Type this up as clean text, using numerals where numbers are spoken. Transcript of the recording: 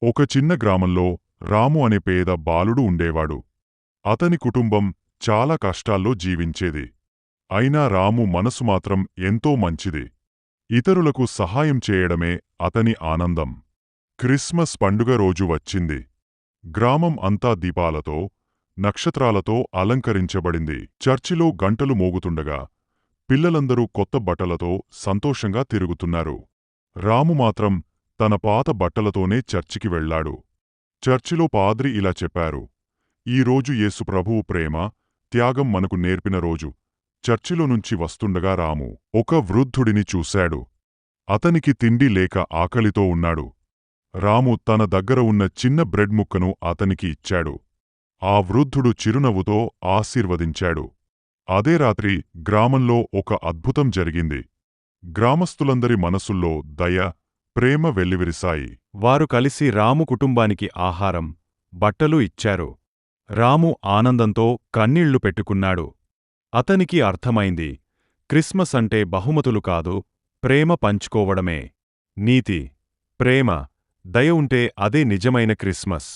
ఒక చిన్న గ్రామంలో రాము అనే పేద బాలుడు ఉండేవాడు. అతని కుటుంబం చాలా కష్టాల్లో జీవించేది. అయినా రాము మనసు మాత్రం ఎంతో మంచిది. ఇతరులకు సహాయం చేయడమే అతని ఆనందం. క్రిస్మస్ పండుగ రోజు వచ్చింది. గ్రామం అంతా దీపాలతో, నక్షత్రాలతో అలంకరించబడింది. చర్చిలో గంటలు మోగుతుండగా పిల్లలందరూ కొత్త బట్టలతో సంతోషంగా తిరుగుతున్నారు. రాము మాత్రం తన పాత బట్టలతోనే చర్చికి వెళ్లాడు. చర్చిలో పాద్రి ఇలా చెప్పారు: ఈరోజు యేసు ప్రభువు ప్రేమ, త్యాగం మనకు నేర్పిన రోజు. చర్చిలో నుంచి వస్తుండగా రాము ఒక వృద్ధుడిని చూశాడు. అతనికి తిండి లేక ఆకలితో ఉన్నాడు. రాము తన దగ్గర ఉన్న చిన్న బ్రెడ్ ముక్కను అతనికి ఇచ్చాడు. ఆ వృద్ధుడు చిరునవ్వుతో ఆశీర్వదించాడు. అదే రాత్రి గ్రామంలో ఒక అద్భుతం జరిగింది. గ్రామస్తులందరి మనసుల్లో దయ, ప్రేమ వెల్లివిరిశాయి. వారు కలిసి రాము కుటుంబానికి ఆహారం, బట్టలు ఇచ్చారు. రాము ఆనందంతో కన్నీళ్లు పెట్టుకున్నాడు. అతనికి అర్థమైంది, క్రిస్మస్ అంటే బహుమతులు కాదు, ప్రేమ పంచుకోవడమే. నీతి, ప్రేమ, దయ ఉంటే అదే నిజమైన క్రిస్మస్.